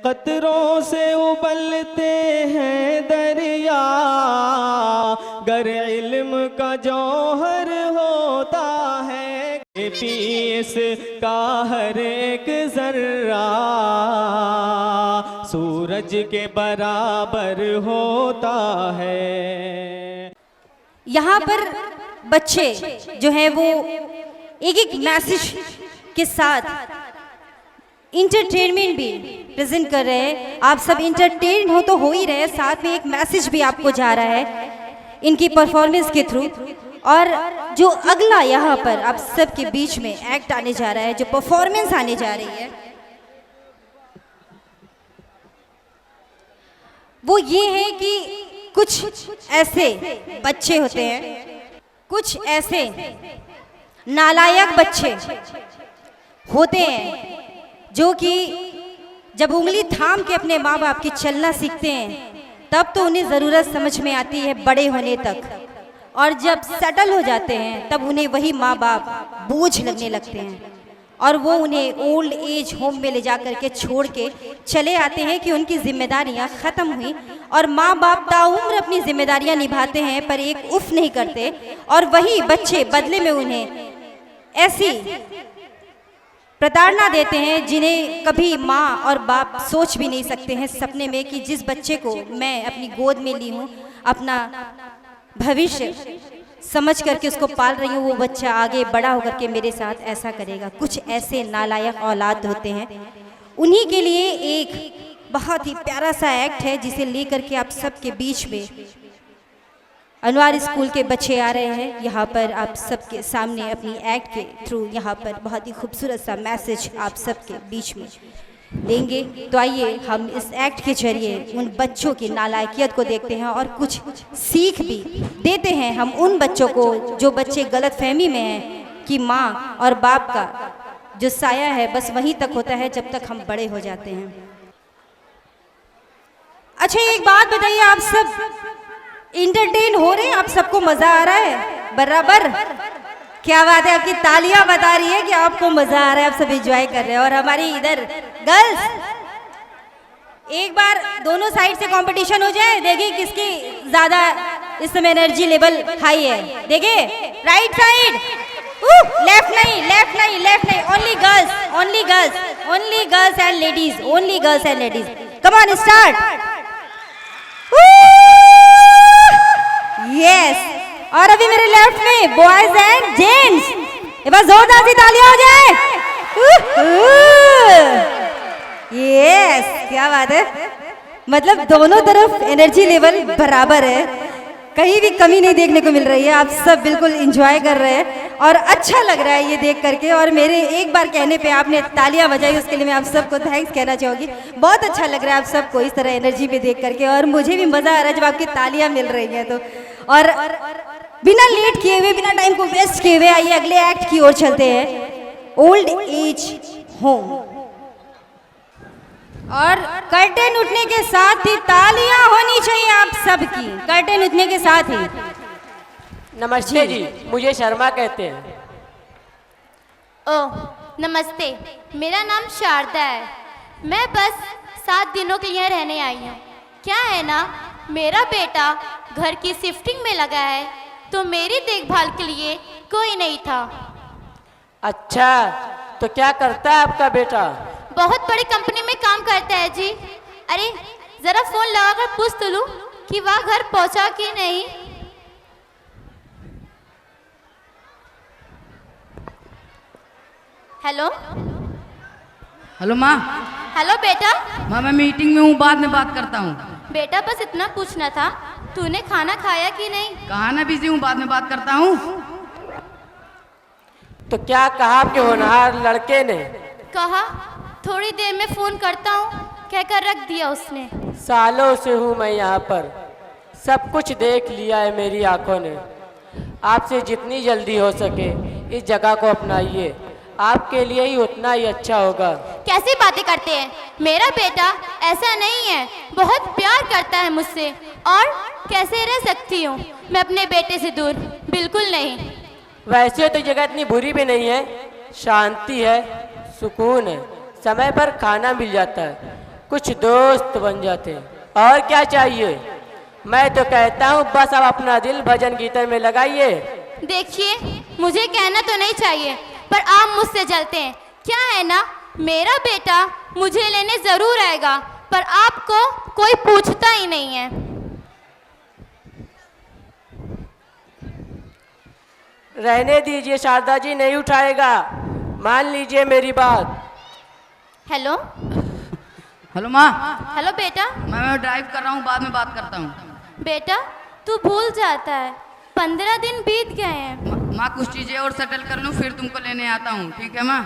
कतरों से उबलते हैं दरिया, गर इल्म का जौहर होता है, पीस का हर एक जर्रा सूरज के बराबर होता है। यहाँ पर बच्चे जो हैं वो एक एक मैसेज के साथ इंटरटेनमेंट भी प्रेजेंट कर रहे हैं। आप सब इंटरटेन हो तो हो ही रहे, साथ में एक मैसेज भी आपको जा रहा है इनकी परफॉर्मेंस के थ्रू। और जो अगला यहाँ पर आप सब के बीच में एक्ट आने जा रहा है, जो परफॉर्मेंस आने जा रही है, वो ये है कि कुछ ऐसे बच्चे होते हैं, कुछ ऐसे नालायक बच्चे होते हैं जो कि जब उंगली थाम के अपने माँ बाप की चलना सीखते हैं तब तो उन्हें ज़रूरत समझ में आती है बड़े होने तक, और जब सेटल हो जाते हैं तब उन्हें वही माँ बाप बोझ लगने लगते हैं और वो उन्हें ओल्ड एज होम में ले जा कर के छोड़ के चले आते हैं कि उनकी जिम्मेदारियां ख़त्म हुई। और माँ बाप ताउम्र अपनी जिम्मेदारियां निभाते हैं पर एक उफ नहीं करते, और वही बच्चे बदले में उन्हें ऐसी प्रताड़ना देते हैं जिन्हें कभी माँ और बाप सोच भी नहीं सकते हैं सपने में कि जिस बच्चे को मैं अपनी गोद में ली हूँ, अपना भविष्य समझ करके उसको पाल रही हूँ, वो बच्चा आगे बड़ा होकर के मेरे साथ ऐसा करेगा। कुछ ऐसे नालायक औलाद होते हैं, उन्हीं के लिए एक बहुत ही प्यारा सा एक्ट है जिसे लेकर के आप सबके बीच में अनवार स्कूल के बच्चे आ रहे हैं यहाँ पर आप सबके सामने अपनी एक्ट के थ्रू यहाँ पर बहुत ही खूबसूरत सा मैसेज आप सबके बीच में देंगे। तो आइए हम इस एक्ट के जरिए उन बच्चों की नालायकियत को देखते हैं और कुछ सीख भी देते हैं हम उन बच्चों को जो बच्चे गलतफहमी में हैं कि माँ और बाप का जो साया है बस वहीं तक होता है जब तक हम बड़े हो जाते हैं। अच्छा, एक बात बताइए, आप सब इंटरटेन हो रहे हैं? आप सबको मजा आ रहा है बराबर? क्या बात है, आपकी तालियां बता रही है कि आपको मजा आ रहा है, आप सब एंजॉय कर रहे हैं। और हमारी इधर गर्ल्स, एक बार दोनों साइड से कंपटीशन हो जाए, देखिए किसकी ज्यादा इस समय एनर्जी लेवल हाई है। देखिए राइट साइड, लेफ्ट नहीं, लेफ्ट नहीं, लेफ्ट नहीं, only girls, only girls, only girls and ladies, only girls and ladies. Come on start. Yes, और अभी मेरे लेफ्ट में बॉयज एंड जेंट्स, एक बार जोरदार सी तालियां हो जाए। यस, क्या बात है, मतलब दोनों तरफ एनर्जी लेवल बराबर है, कहीं भी कमी नहीं देखने को मिल रही है। आप सब बिल्कुल एंजॉय कर रहे हैं और अच्छा लग रहा है ये देख करके। और मेरे एक बार कहने पे आपने तालियां बजाई, उसके लिए मैं आप सबको थैंक्स कहना चाहूँगी। बहुत अच्छा लग रहा है आप सबको इस तरह एनर्जी पे देख करके, और मुझे भी मज़ा आ रहा है जब आपकी तालियां मिल रही हैं। तो और बिना लेट किए हुए, बिना टाइम को वेस्ट किए हुए, आइए अगले एक्ट की ओर चलते हैं, ओल्ड एज होम। और कर्टेन उठने के साथ ही तालियां होनी चाहिए आप सबकी, कर्टेन उठने के साथ ही। नमस्ते जी, मुझे शर्मा कहते हैं। ओह नमस्ते, मेरा नाम शारदा है। मैं बस 7 दिनों के लिए रहने आई हूँ। क्या है ना, मेरा बेटा घर की शिफ्टिंग में लगा है तो मेरी देखभाल के लिए कोई नहीं था। अच्छा, तो क्या करता है आपका बेटा? बहुत बड़ी कंपनी में काम करता है जी। अरे जरा फोन लगाकर पूछ तो लूं कि वह घर पहुंचा कि नहीं। हेलो हेलो माँ। हेलो बेटा। माँ मैं मीटिंग में हूँ, बाद में बात करता हूँ। बेटा बस इतना पूछना था, तूने खाना खाया कि नहीं? कहा ना बिजी हूँ, बाद में बात करता हूँ। तो क्या कहा आपके होनहार लड़के ने? कहा थोड़ी देर में फोन करता हूँ कहकर रख दिया उसने। सालों से हूँ मैं यहाँ पर, सब कुछ देख लिया है मेरी आंखों ने। आपसे जितनी जल्दी हो सके इस जगह को अपनाइए, आपके लिए ही उतना ही अच्छा होगा। कैसी बातें करते हैं, मेरा बेटा ऐसा नहीं है, बहुत प्यार करता है मुझसे। और कैसे रह सकती हूँ मैं अपने बेटे से दूर? बिल्कुल नहीं। वैसे तो जगह इतनी बुरी भी नहीं है, शांति है, सुकून है, समय पर खाना मिल जाता है। कुछ दोस्त बन जाते हैं। और क्या चाहिए? मैं तो कहता हूँ बस अब अपना दिल भजन कीर्तन में लगाइए। देखिए, मुझे कहना तो नहीं चाहिए, पर आप मुझसे जलते हैं। क्या है ना, मेरा बेटा मुझे लेने ज़रूर आएगा, पर आपको कोई पूछता ही नहीं है। रहने दीजिए शारदा जी, नहीं उठाएगा। मान लीजिए मेरी बात। हेलो हेलो माँ, हेलो बेटा। मैं ड्राइव कर रहा हूँ, बाद में बात करता हूँ। बेटा, तू भूल जाता है, 15 दिन बीत गए हैं। माँ कुछ चीजें और सेटल कर लूँ, फिर तुमको लेने आता हूँ, ठीक है माँ?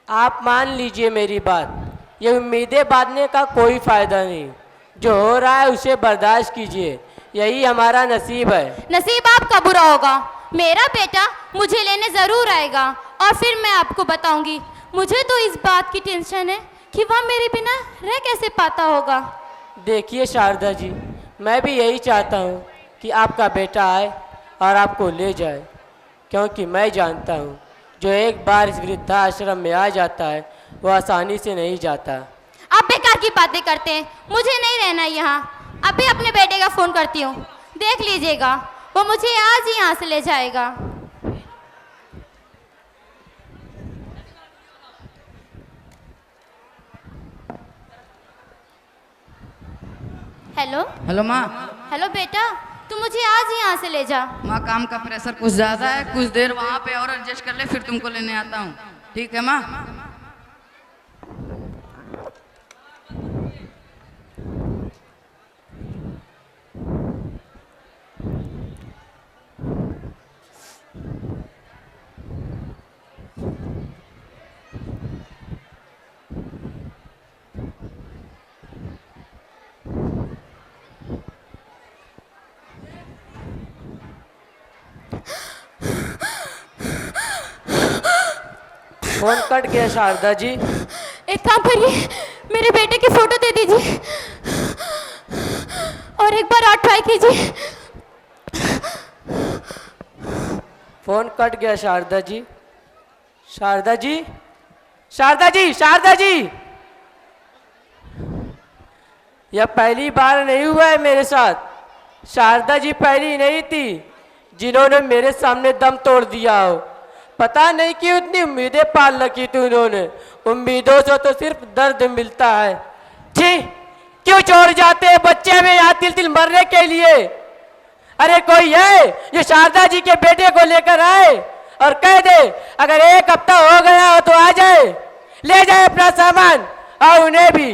आप मान लीजिए मेरी बात। ये उम्मीदें बांधने का कोई फायदा नहीं। जो हो रहा है उसे बर्दाश्त कीजिए, यही हमारा नसीब है। नसीब आपका बुरा होगा। मेरा बेटा मुझे लेने ज़रूर आएगा, और फिर मैं आपको बताऊंगी। मुझे तो इस बात की टेंशन है कि वह मेरे बिना रह कैसे पाता होगा। देखिए शारदा जी, मैं भी यही चाहता हूँ कि आपका बेटा आए और आपको ले जाए, क्योंकि मैं जानता हूँ जो एक बार इस वृद्धाश्रम में आ जाता है वो आसानी से नहीं जाता। आप बेकार की बातें करते हैं, मुझे नहीं रहना यहाँ। अभी अपने बेटे का फ़ोन करती हूँ, देख लीजिएगा, वो मुझे आज ही यहाँ से ले जाएगा। हेलो हेलो माँ। हेलो बेटा, तू मुझे आज ही यहाँ से ले जा। माँ काम का प्रेशर कुछ ज़्यादा है, कुछ देर वहाँ पे और एडजस्ट कर ले, फिर तुमको लेने आता हूँ, ठीक है माँ? फोन कट गया शारदा जी। एक काम करिए, मेरे बेटे की फोटो दे दीजिए और एक बार और ट्राई कीजिए। फोन कट गया शारदा जी। शारदा जी, शारदा जी, शारदा जी, यह पहली बार नहीं हुआ है मेरे साथ। शारदा जी पहली नहीं थी जिन्होंने मेरे सामने दम तोड़ दिया हो। पता नहीं क्यों इतनी उम्मीदें पाल रखी थी उन्होंने। उम्मीदों से तो सिर्फ दर्द मिलता है। छी, क्यों छोड़ जाते हैं बच्चे में यहाँ तिल तिल मरने के लिए। अरे कोई है जो शारदा जी के बेटे को लेकर आए और कह दे अगर एक हफ्ता हो गया हो तो आ जाए, ले जाए अपना सामान और उन्हें भी।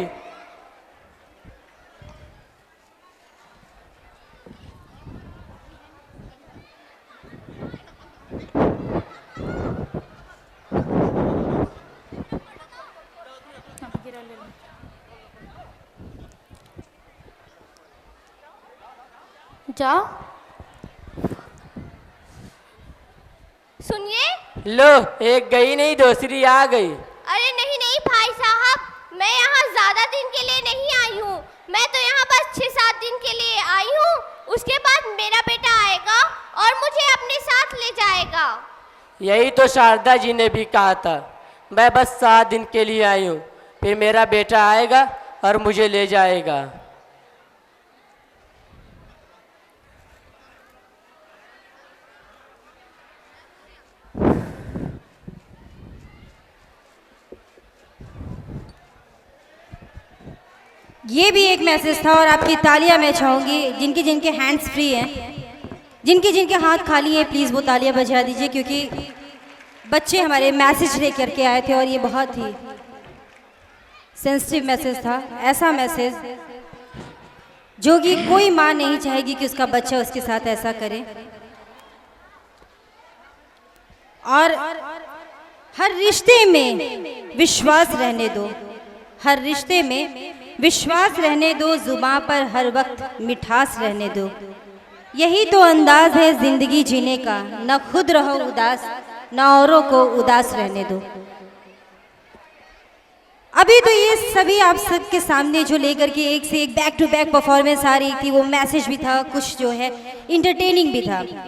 जाओ। सुनिए। लो, एक गई नहीं दूसरी आ गई। अरे नहीं नहीं भाई साहब, मैं यहाँ ज्यादा दिन के लिए नहीं आई हूँ। मैं तो यहाँ बस 6-7 दिन के लिए आई हूँ। उसके बाद मेरा बेटा आएगा और मुझे अपने साथ ले जाएगा। यही तो शारदा जी ने भी कहा था। मैं बस 7 दिन के लिए आई हूँ, फिर मेरा बेटा आएगा और मुझे ले जाएगा। ये भी एक मैसेज था और आपकी तालियां मैं चाहूँगी। जिनके जिनके हैंड्स फ्री हैं, जिनके जिनके हाथ खाली हैं, प्लीज़ वो तालियां बजा दीजिए, क्योंकि बच्चे हमारे मैसेज लेकर के आए थे और ये बहुत ही सेंसिटिव मैसेज था। ऐसा मैसेज जो कि कोई माँ नहीं चाहेगी कि उसका बच्चा उसके साथ ऐसा करे। और हर रिश्ते में विश्वास रहने दो, हर रिश्ते में विश्वास रहने दो, जुबां पर हर वक्त मिठास रहने दो। यही तो अंदाज है जिंदगी जीने का, न खुद रहो उदास, न औरों को उदास रहने दो। अभी तो ये सभी आप सबके सामने जो लेकर के एक से एक बैक टू बैक परफॉर्मेंस आ रही थी, वो मैसेज भी था, कुछ जो है इंटरटेनिंग भी था।